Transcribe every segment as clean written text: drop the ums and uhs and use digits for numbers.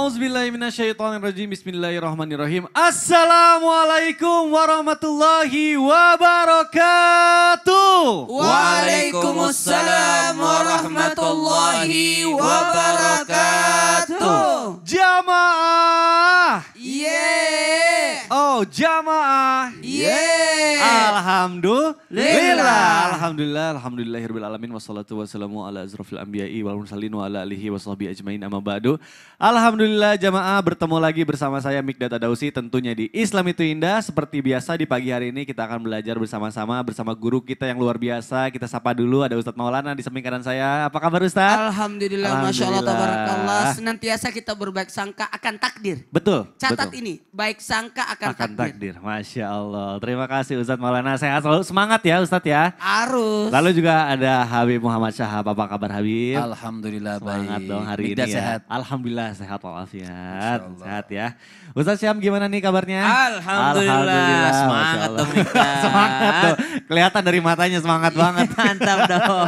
Auzubillahiminasyaitonirrajim. Bismillahirrahmanirrahim. Assalamualaikum warahmatullahi wabarakatuh. Waalaikumsalam warahmatullahi wabarakatuh. Jamaah. Yeah. Oh, jamaah. Yeah. Alhamdulillah. Alhamdulillahirabbil alamin wassalatu wassalamu ala asrofil anbiya'i wal mursalin wa ala alihi washabihi ajmain amma ba'du. Alhamdulillah jamaah, bertemu lagi bersama saya Mikdad Adausi tentunya di Islam Itu Indah. Seperti biasa di pagi hari ini kita akan belajar bersama-sama bersama guru kita yang luar biasa. Kita sapa dulu, ada Ustadz Maulana di samping kanan saya. Apa kabar Ustadz? Alhamdulillah, Masya Allah, tabarakallah. Senantiasa kita berbaik sangka akan takdir. Betul. Catat betul. ini, baik sangka akan takdir. Masya Allah. Terima kasih Ustadz Maulana. Sehat selalu, semangat ya Ustadz ya. Harus. Lalu juga ada Habib Muhammad Syahab. Apa kabar Habib? Alhamdulillah semangat baik. Dong hari Mikdad ini ya. sehat. Alhamdulillah sehat walafiat. Sehat ya. Ustadz Syam gimana nih kabarnya? Alhamdulillah. Semangat Masya Allah. dong Mikdad. Semangat dong. Kelihatan dari matanya semangat banget. Mantap dong.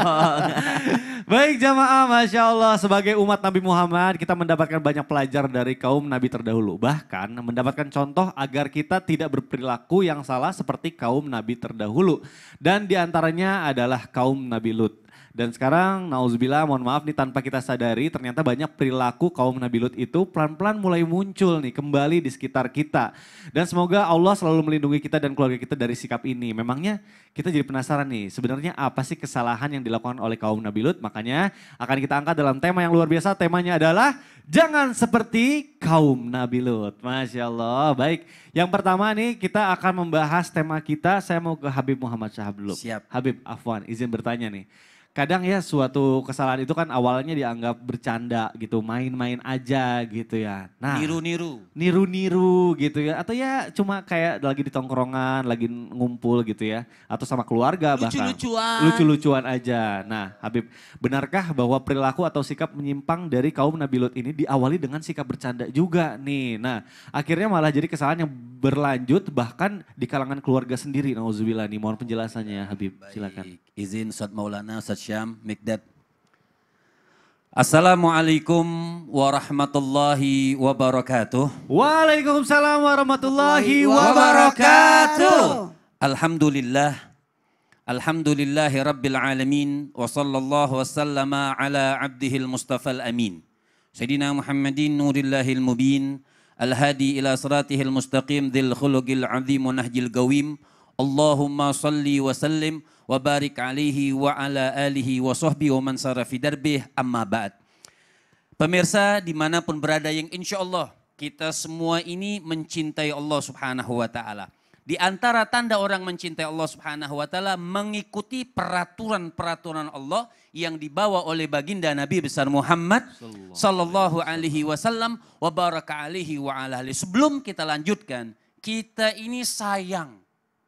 Baik jamaah, Masya Allah, sebagai umat Nabi Muhammad kita mendapatkan banyak pelajar dari kaum Nabi terdahulu. Bahkan mendapatkan contoh agar kita tidak berperilaku yang salah seperti kaum Nabi terdahulu. Dan diantaranya adalah kaum Nabi Lut. Dan sekarang, nauzubillah, mohon maaf nih, tanpa kita sadari ternyata banyak perilaku kaum Nabi Lut itu pelan-pelan mulai muncul nih kembali di sekitar kita. Dan semoga Allah selalu melindungi kita dan keluarga kita dari sikap ini. Memangnya kita jadi penasaran nih, sebenarnya apa sih kesalahan yang dilakukan oleh kaum Nabi Lut? Makanya akan kita angkat dalam tema yang luar biasa, temanya adalah jangan seperti kaum Nabi Lut. Masya Allah, baik. Yang pertama nih kita akan membahas tema kita, saya mau ke Habib Muhammad Syahab dulu. Siap. Habib, afwan, izin bertanya nih. Kadang ya suatu kesalahan itu kan awalnya dianggap bercanda gitu, main-main aja gitu ya. Nah, niru-niru gitu ya. Atau ya cuma kayak lagi di tongkrongan, lagi ngumpul gitu ya. Atau sama keluarga bahkan. Lucu-lucuan aja. Nah Habib, benarkah bahwa perilaku atau sikap menyimpang dari kaum Nabi Lut ini diawali dengan sikap bercanda juga nih. Nah akhirnya malah jadi kesalahan yang berlanjut bahkan di kalangan keluarga sendiri. Nauzubillah nih, mohon penjelasannya ya Habib, silakan. Izin Ustadz Maulana, Ustadz Syam, Mikdad. Assalamualaikum warahmatullahi wabarakatuh. Waalaikumsalam warahmatullahi wabarakatuh. Alhamdulillah. Alhamdulillahi rabbil alamin. Wa sallallahu wasallama ala abdihil mustafal amin. Sayyidina Muhammadin nurillahil mubin. Al-hadi ila siratihil mustaqim. Dhil khuluqil azim wa nahjil gawim. Allahumma salli wa sallim wa barik alaihi wa ala alihi wa sahbihi wa man sara fi darbih amma ba'd. Pemirsa dimanapun berada yang insya Allah kita semua ini mencintai Allah subhanahu wa ta'ala. Di antara tanda orang mencintai Allah subhanahu wa ta'ala mengikuti peraturan-peraturan Allah yang dibawa oleh baginda Nabi besar Muhammad sallallahu alaihi wasallam wa baraka alaihi wa ala alihi. Sebelum kita lanjutkan, kita ini sayang.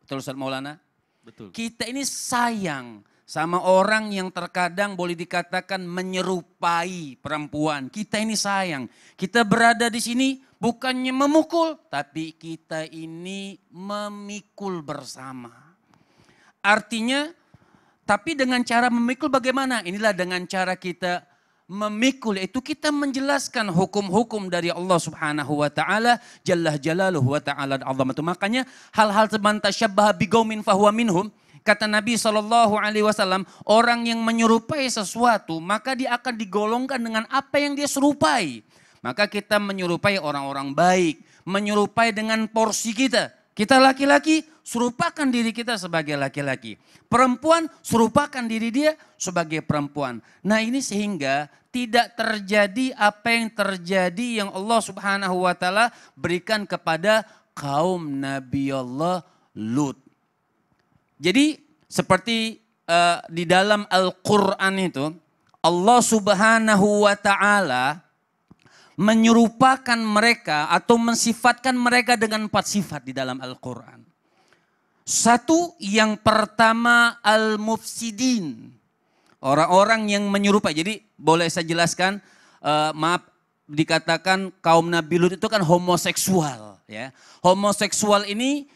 Betul Ustaz Maulana? Betul. Kita ini sayang sama orang yang terkadang boleh dikatakan menyerupai perempuan. Kita ini sayang. Kita berada di sini bukannya memukul, tapi kita ini memikul bersama. Artinya, tapi dengan cara memikul bagaimana? Inilah dengan cara kita memikul, itu kita menjelaskan hukum-hukum dari Allah subhanahu wa ta'ala jalla jalaluhu wa ta'ala azamatu. Makanya hal-hal man tasyabbaha biqaumin fahuwa minhum, kata Nabi SAW, orang yang menyerupai sesuatu maka dia akan digolongkan dengan apa yang dia serupai. Maka kita menyerupai orang-orang baik, menyerupai dengan porsi kita. Kita laki-laki, serupakan diri kita sebagai laki-laki. Perempuan, serupakan diri dia sebagai perempuan. Nah ini sehingga tidak terjadi apa yang terjadi yang Allah subhanahu wa ta'ala berikan kepada kaum Nabi Allah Lut. Jadi seperti di dalam Al-Quran itu Allah subhanahu wa ta'ala menyerupakan mereka atau mensifatkan mereka dengan 4 sifat di dalam Al-Quran. Satu, yang pertama al-mufsidin. Orang-orang yang menyerupai. Jadi boleh saya jelaskan, maaf dikatakan kaum Nabi Lut itu kan homoseksual. Ya. Homoseksual ini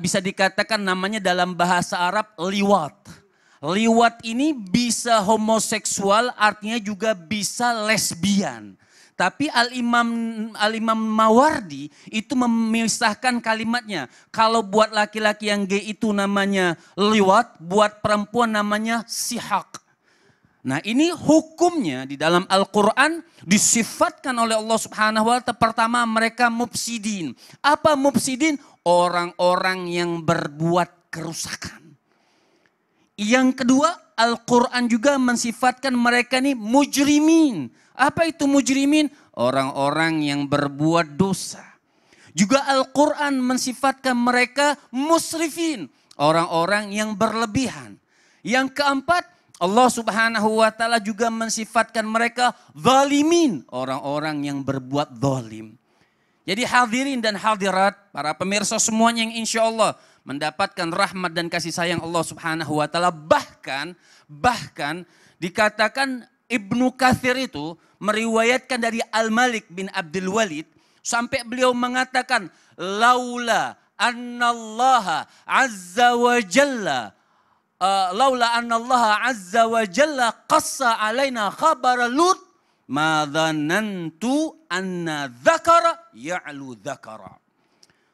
bisa dikatakan namanya dalam bahasa Arab liwat. Liwat ini bisa homoseksual artinya juga bisa lesbian. Tapi Al-Imam Mawardi itu memisahkan kalimatnya. Kalau buat laki-laki yang gay itu namanya liwat, buat perempuan namanya sihak. Nah ini hukumnya di dalam Al-Quran disifatkan oleh Allah Subhanahu wa Ta'ala. Pertama mereka mufsidin. Apa mufsidin? Orang-orang yang berbuat kerusakan. Yang kedua Al-Quran juga mensifatkan mereka ini mujrimin. Apa itu mujrimin? Orang-orang yang berbuat dosa. Juga Al-Quran mensifatkan mereka musrifin. Orang-orang yang berlebihan. Yang keempat, Allah Subhanahu wa Ta'ala juga mensifatkan mereka zalimin. Orang-orang yang berbuat zalim. Jadi hadirin dan hadirat, para pemirsa semuanya yang insya Allah mendapatkan rahmat dan kasih sayang Allah Subhanahu wa Ta'ala. Bahkan dikatakan Ibnu Katsir itu meriwayatkan dari Al-Malik bin Abdul Walid sampai beliau mengatakan laula annallaha azza wa jalla qassa alaina khabara Lut ma dhanantu anna dzakara ya'lu dzakara.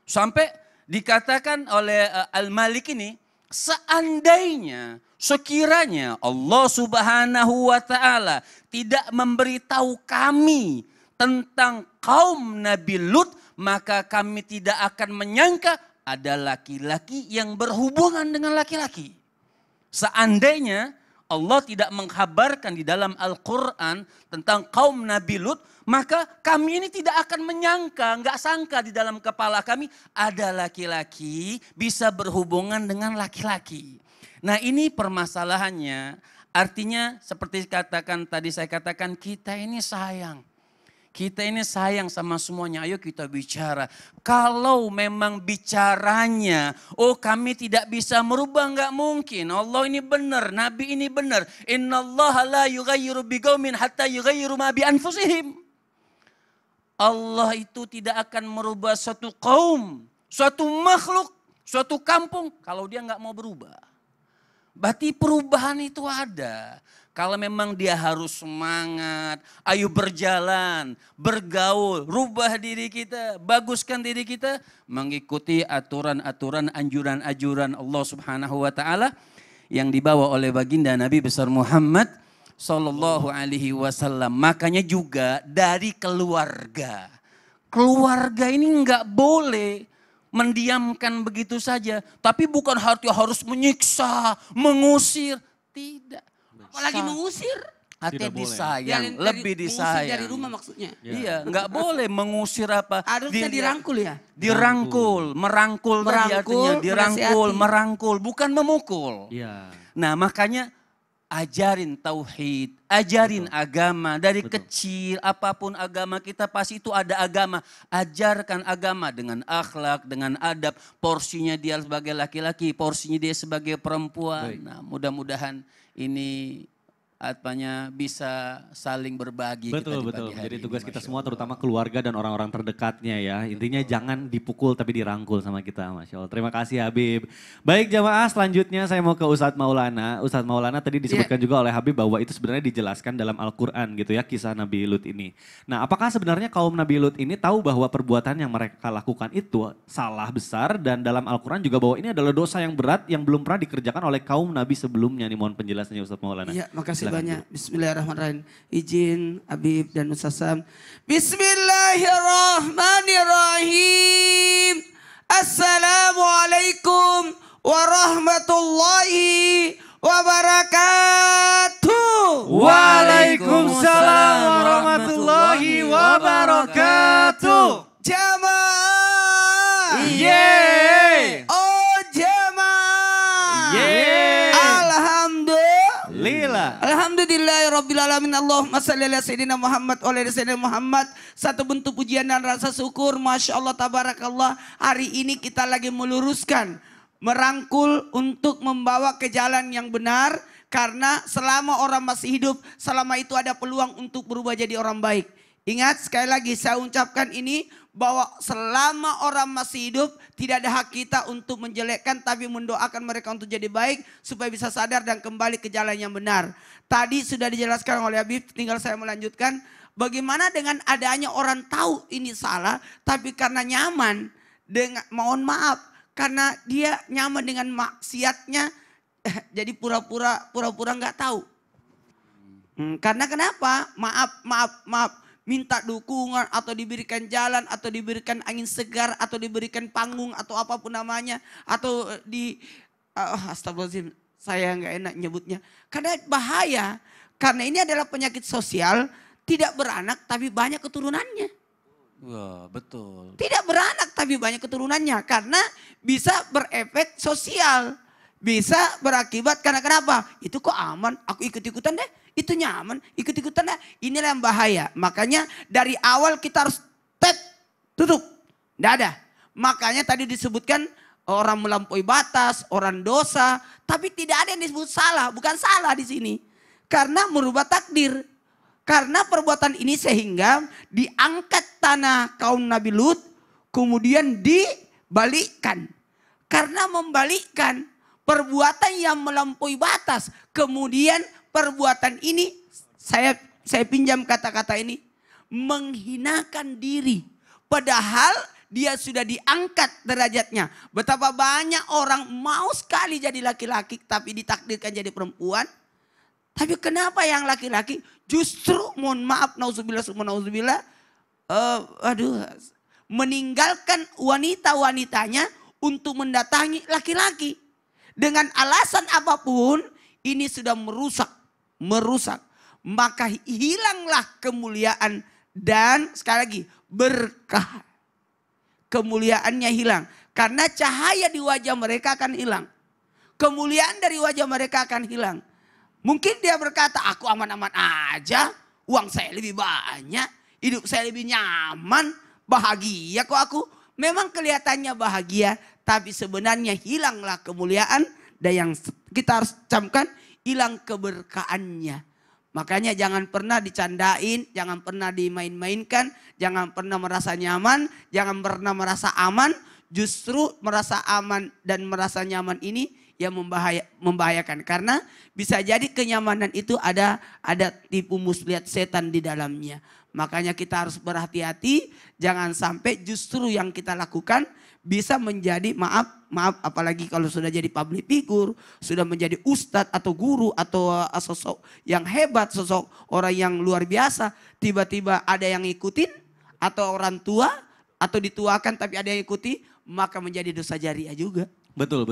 Sampai dikatakan oleh Al-Malik ini seandainya sekiranya Allah Subhanahu wa Ta'ala tidak memberitahu kami tentang kaum Nabi Lut, maka kami tidak akan menyangka ada laki-laki yang berhubungan dengan laki-laki. Seandainya Allah tidak mengkhabarkan di dalam Al-Quran tentang kaum Nabi Lut, maka kami ini tidak akan menyangka, nggak sangka di dalam kepala kami ada laki-laki bisa berhubungan dengan laki-laki. Nah ini permasalahannya, artinya seperti saya katakan kita ini sayang. Kita ini sayang sama semuanya, ayo kita bicara. Kalau memang bicaranya, oh kami tidak bisa merubah, nggak mungkin. Allah ini benar, Nabi ini benar. Innallaha la yughayyiru biqaumin hatta yughayyiru ma bi anfusihim. Allah itu tidak akan merubah suatu kaum, suatu makhluk, suatu kampung kalau dia nggak mau berubah. Berarti perubahan itu ada. Kalau memang dia harus semangat, ayo berjalan, bergaul, rubah diri kita, baguskan diri kita, mengikuti aturan-aturan, anjuran-anjuran Allah Subhanahu wa Ta'ala yang dibawa oleh baginda Nabi besar Muhammad Sallallahu Alaihi Wasallam. Makanya juga dari keluarga. Keluarga ini enggak boleh mendiamkan begitu saja. Tapi bukan harus menyiksa, mengusir. Tidak. Apalagi mengusir. Hati Tidak boleh. disayang, lebih disayang. Mengusir dari rumah maksudnya. Iya, enggak boleh mengusir apa. Harusnya dirangkul ya. Dirangkul, merangkul tadi artinya. Dirangkul, merangkul, bukan memukul. Iya. Nah makanya ajarin tauhid, ajarin agama dari kecil, apapun agama kita pasti itu ada agama. Ajarkan agama dengan akhlak, dengan adab. Porsinya dia sebagai laki-laki, porsinya dia sebagai perempuan. Baik. Nah mudah-mudahan ini bisa saling berbagi. Betul, kita di betul. pagi hari Jadi ini, tugas kita Masya semua Allah. terutama keluarga dan orang-orang terdekatnya ya. Intinya jangan dipukul tapi dirangkul sama kita, Masya Allah. Terima kasih Habib. Baik jamaah, selanjutnya saya mau ke Ustadz Maulana. Ustadz Maulana tadi disebutkan juga oleh Habib bahwa itu sebenarnya dijelaskan dalam Al-Quran gitu ya, kisah Nabi Lut ini. Nah apakah sebenarnya kaum Nabi Lut ini tahu bahwa perbuatan yang mereka lakukan itu salah besar, dan dalam Al-Quran juga bahwa ini adalah dosa yang berat yang belum pernah dikerjakan oleh kaum Nabi sebelumnya nih. Mohon penjelasannya Ustadz Maulana. Iya, makasih Silakan, banyak. Bismillahirrahmanirrahim. Izin Habib dan Ustaz Sam. Bismillahirrahmanirrahim. Assalamualaikum warahmatullahi wabarakatuh. Waalaikumsalam warahmatullahi wabarakatuh. Jamaah. Yeay. Oh jamaah. Yeay. Alhamdulillah. Alhamdulillahirrabbilalamin. Allahumma salli ala Sayyidina Muhammad wa ala Sayyidina Muhammad. Satu bentuk pujian dan rasa syukur. Masya Allah, tabarakallah. Hari ini kita lagi meluruskan, merangkul untuk membawa ke jalan yang benar. Karena selama orang masih hidup, selama itu ada peluang untuk berubah jadi orang baik. Ingat sekali lagi saya ucapkan ini bahwa selama orang masih hidup tidak ada hak kita untuk menjelekkan, tapi mendoakan mereka untuk jadi baik supaya bisa sadar dan kembali ke jalan yang benar. Tadi sudah dijelaskan oleh Habib, tinggal saya melanjutkan. Bagaimana dengan adanya orang tahu ini salah, tapi karena nyaman, mohon maaf, karena dia nyaman dengan maksiatnya, jadi pura-pura nggak tahu. Karena kenapa? Maaf, minta dukungan atau diberikan jalan atau diberikan angin segar atau diberikan panggung atau apapun namanya atau astagfirullahaladzim, saya nggak enak nyebutnya. Karena bahaya, karena ini adalah penyakit sosial. Tidak beranak tapi banyak keturunannya. Wah, betul. Tidak beranak tapi banyak keturunannya. Karena bisa berefek sosial. Bisa berakibat karena kenapa? Itu kok aman, aku ikut-ikutan deh. Itu nyaman, ikut-ikutan deh. Inilah yang bahaya. Makanya dari awal kita harus tutup. Tidak ada. Makanya tadi disebutkan orang melampaui batas, orang dosa. Tapi tidak ada yang disebut salah. Bukan salah di sini. Karena merubah takdir. Karena perbuatan ini sehingga diangkat tanah kaum Nabi Lut, kemudian dibalikkan. Karena membalikkan perbuatan yang melampaui batas. Kemudian perbuatan ini, saya pinjam kata-kata ini, menghinakan diri. Padahal dia sudah diangkat derajatnya. Betapa banyak orang mau sekali jadi laki-laki tapi ditakdirkan jadi perempuan. Tapi kenapa yang laki-laki justru mohon maaf nauzubillah meninggalkan wanita-wanitanya untuk mendatangi laki-laki. Dengan alasan apapun ini sudah merusak. Maka hilanglah kemuliaan dan sekali lagi berkah. Kemuliaannya hilang. Karena cahaya di wajah mereka akan hilang. Kemuliaan dari wajah mereka akan hilang. Mungkin dia berkata, aku aman-aman aja, uang saya lebih banyak, hidup saya lebih nyaman, bahagia kok aku. Memang kelihatannya bahagia, tapi sebenarnya hilanglah kemuliaan dan yang kita harus camkan, hilang keberkahannya. Makanya jangan pernah dicandain, jangan pernah dimain-mainkan, jangan pernah merasa nyaman, jangan pernah merasa aman. Justru merasa aman dan merasa nyaman ini yang membahayakan. Karena bisa jadi kenyamanan itu ada tipu muslihat setan di dalamnya. Makanya kita harus berhati-hati, jangan sampai justru yang kita lakukan bisa menjadi maaf apalagi kalau sudah jadi public figure, sudah menjadi ustadz atau guru atau sosok yang hebat, sosok orang yang luar biasa, tiba-tiba ada yang ngikutin atau orang tua atau dituakan tapi ada yang ikuti, maka menjadi dosa jariah juga. Betul.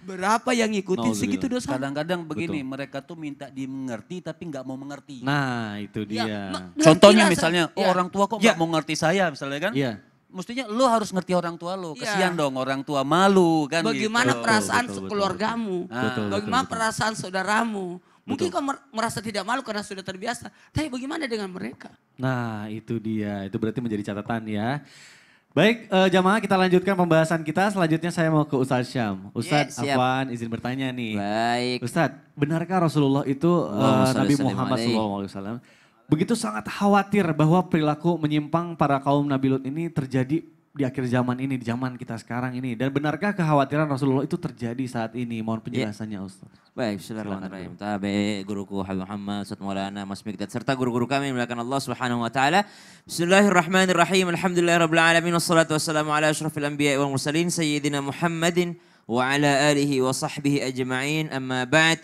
Berapa yang ngikutin segitu dosa? Kadang-kadang begini, mereka tuh minta dimengerti tapi nggak mau mengerti. Nah itu dia. Contohnya misalnya, orang tua kok nggak mau ngerti saya misalnya kan. Iya. Mestinya lo harus ngerti orang tua lo. Kasihan dong orang tua malu kan. Bagaimana gitu. perasaan keluargamu? Bagaimana betul. perasaan saudaramu? Mungkin kau merasa tidak malu karena sudah terbiasa. Tapi bagaimana dengan mereka? Nah itu dia, itu berarti menjadi catatan ya. Baik jamaah, kita lanjutkan pembahasan kita. Selanjutnya saya mau ke Ustadz Syam. Ustadz Afwan izin bertanya nih. Baik. Ustadz, benarkah Rasulullah itu Nabi Muhammad SAW begitu sangat khawatir bahwa perilaku menyimpang para kaum Nabi Lut ini terjadi di akhir zaman ini, di zaman kita sekarang ini. Dan benarkah kekhawatiran Rasulullah itu terjadi saat ini? Mohon penjelasannya Ustaz. Baik, bismillahirrahmanirrahim. Tabi guruku Habib Muhammad, Ustaz Maulana, Mas Mikdad, serta guru-guru kami melakukan Allah Subhanahu wa taala. Bismillahirrahmanirrahim. Alhamdulillahirabbil alamin wassalatu wassalamu ala asyrafil anbiya'i wal mursalin sayyidina Muhammadin wa ala alihi wa sahbihi ajma'in. Amma ba'd.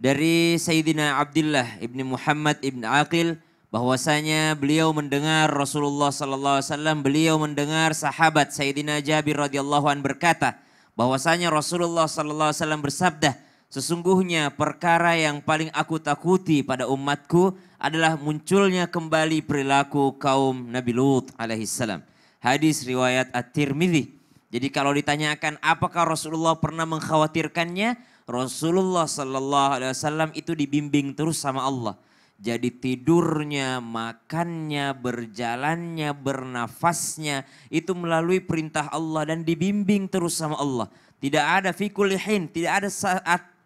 Dari Sayyidina Abdullah ibni Muhammad ibn Aqil bahwasanya beliau mendengar Rasulullah sallallahu alaihi wasallam, beliau mendengar sahabat Sayyidina Jabir radhiyallahu an berkata bahwasanya Rasulullah sallallahu alaihi wasallam bersabda, sesungguhnya perkara yang paling aku takuti pada umatku adalah munculnya kembali perilaku kaum Nabi Lut alaihissalam. Hadis riwayat At-Tirmidzi. Jadi kalau ditanyakan apakah Rasulullah pernah mengkhawatirkannya, Rasulullah sallallahu alaihi wasallam itu dibimbing terus sama Allah. Jadi tidurnya, makannya, berjalannya, bernafasnya itu melalui perintah Allah dan dibimbing terus sama Allah. Tidak ada fi kulli hin, tidak ada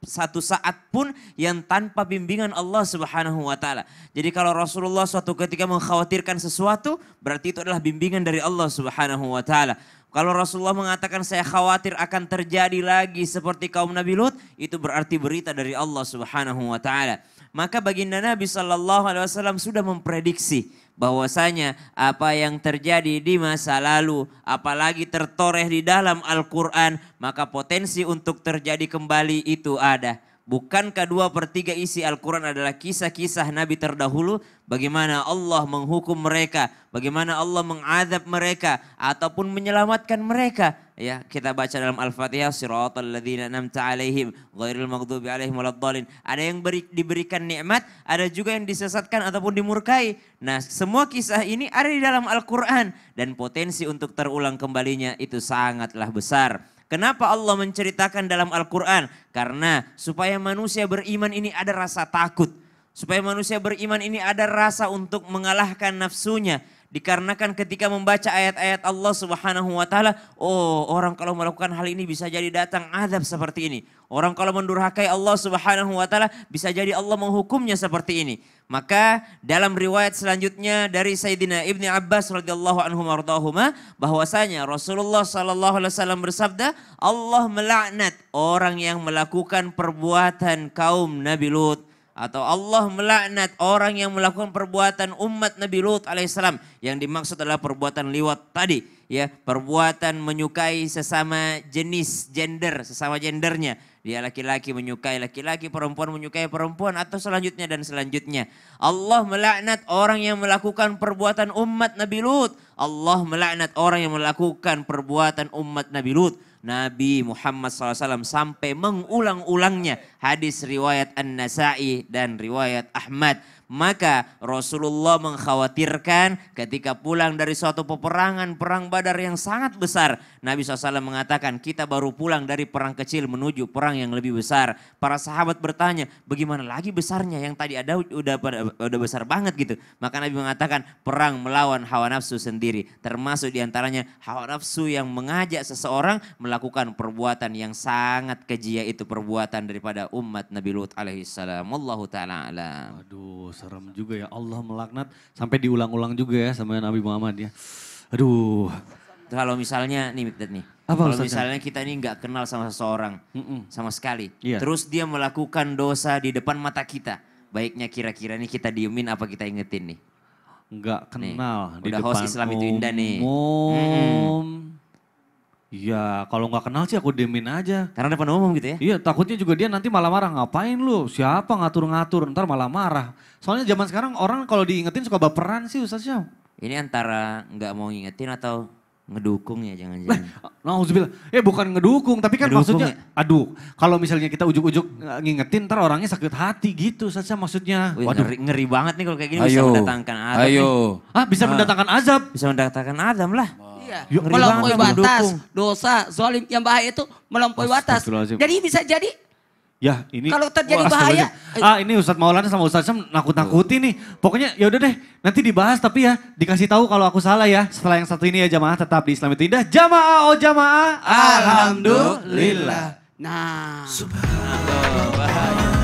satu saat pun yang tanpa bimbingan Allah Subhanahu wa taala. Jadi kalau Rasulullah suatu ketika mengkhawatirkan sesuatu, berarti itu adalah bimbingan dari Allah Subhanahu wa taala. Kalau Rasulullah mengatakan saya khawatir akan terjadi lagi seperti kaum Nabi Lut, itu berarti berita dari Allah Subhanahu wa taala. Maka baginda Nabi sallallahu alaihi wasallam sudah memprediksi bahwasanya apa yang terjadi di masa lalu apalagi tertoreh di dalam Al-Quran maka potensi untuk terjadi kembali itu ada. Bukankah 2/3 isi Al-Quran adalah kisah-kisah Nabi terdahulu? Bagaimana Allah menghukum mereka, bagaimana Allah mengadab mereka, ataupun menyelamatkan mereka. Ya, kita baca dalam Al-Fatihah, Siratal ladzina an'amta 'alaihim ghairil maghdubi 'alaihim waladdallin. Ada yang diberikan nikmat, ada juga yang disesatkan ataupun dimurkai. Nah, semua kisah ini ada di dalam Al-Quran dan potensi untuk terulang kembalinya itu sangatlah besar. Kenapa Allah menceritakan dalam Al-Quran? Karena supaya manusia beriman ini ada rasa takut. Supaya manusia beriman ini ada rasa untuk mengalahkan nafsunya. Dikarenakan ketika membaca ayat-ayat Allah Subhanahu wa taala, oh orang kalau melakukan hal ini bisa jadi datang azab seperti ini. Orang kalau mendurhakai Allah Subhanahu wa taala bisa jadi Allah menghukumnya seperti ini. Maka dalam riwayat selanjutnya dari Sayyidina Ibni Abbas radhiyallahu anhu mardahuma bahwasanya Rasulullah sallallahu alaihi wasallam bersabda, Allah melaknat orang yang melakukan perbuatan kaum Nabi Lut. Atau Allah melaknat orang yang melakukan perbuatan umat Nabi Lut alaihissalam. Yang dimaksud adalah perbuatan liwat tadi. Ya, perbuatan menyukai sesama jenis gender, sesama gendernya. Dia laki-laki menyukai laki-laki, perempuan menyukai perempuan atau selanjutnya dan selanjutnya. Allah melaknat orang yang melakukan perbuatan umat Nabi Lut. Allah melaknat orang yang melakukan perbuatan umat Nabi Lut. Nabi Muhammad SAW sampai mengulang-ulangnya hadis riwayat An-Nasai dan riwayat Ahmad. Maka Rasulullah mengkhawatirkan ketika pulang dari suatu peperangan, perang Badar yang sangat besar. Nabi SAW mengatakan kita baru pulang dari perang kecil menuju perang yang lebih besar. Para sahabat bertanya bagaimana lagi besarnya, yang tadi ada udah besar banget gitu. Maka Nabi mengatakan perang melawan hawa nafsu sendiri. Termasuk diantaranya hawa nafsu yang mengajak seseorang melakukan perbuatan yang sangat keji, yaitu perbuatan daripada umat Nabi Lut alaihissalam. Wallahu ta'ala alam. Aduh, serem juga ya, Allah melaknat sampai diulang-ulang juga ya sama Nabi Muhammad ya. Aduh. Kalau misalnya nih Mikdad nih. Apa, kalau Ustaz? misalnya kita ini nggak kenal sama seseorang sama sekali. Iya. Terus dia melakukan dosa di depan mata kita. Baiknya kira-kira nih kita diemin apa kita ingetin nih? Enggak kenal. Nih, udah host Islam itu indah nih. Iya, kalau nggak kenal sih aku diemin aja. Karena depan umum gitu ya. Iya, takutnya juga dia nanti malah marah. Ngapain lu? Siapa ngatur-ngatur? Ntar malah marah. Soalnya zaman sekarang orang kalau diingetin suka baperan sih Ustaz Syam. Ini antara nggak mau ngingetin atau ngedukung ya jangan-jangan. Nauzubillah. Bukan ngedukung, tapi kan Ngedukung maksudnya, ya? aduh, kalau misalnya kita ujuk-ujuk ngingetin, ntar orangnya sakit hati gitu Ustaz Syam maksudnya. Wih, Waduh. ngeri banget nih kalau kayak gini bisa mendatangkan azab nih. Bisa mendatangkan azab. Bisa mendatangkan azab lah. Iya, Yuk, melampaui ngeri banget, batas, mendukung. dosa, zalim yang bahaya itu melampaui batas. Astagfirullahaladzim. Jadi bisa jadi Ya ini. Kalau terjadi Wah, bahaya. astagfirullahaladzim. Ini Ustadz Maulana sama Ustadz Syam nakut-nakutin nih. Pokoknya ya udah deh, nanti dibahas tapi ya dikasih tahu kalau aku salah ya. Setelah yang satu ini ya jamaah tetap di Islam itu indah. Jamaah oh jamaah. Alhamdulillah. Nah. Subhanallah, bahaya.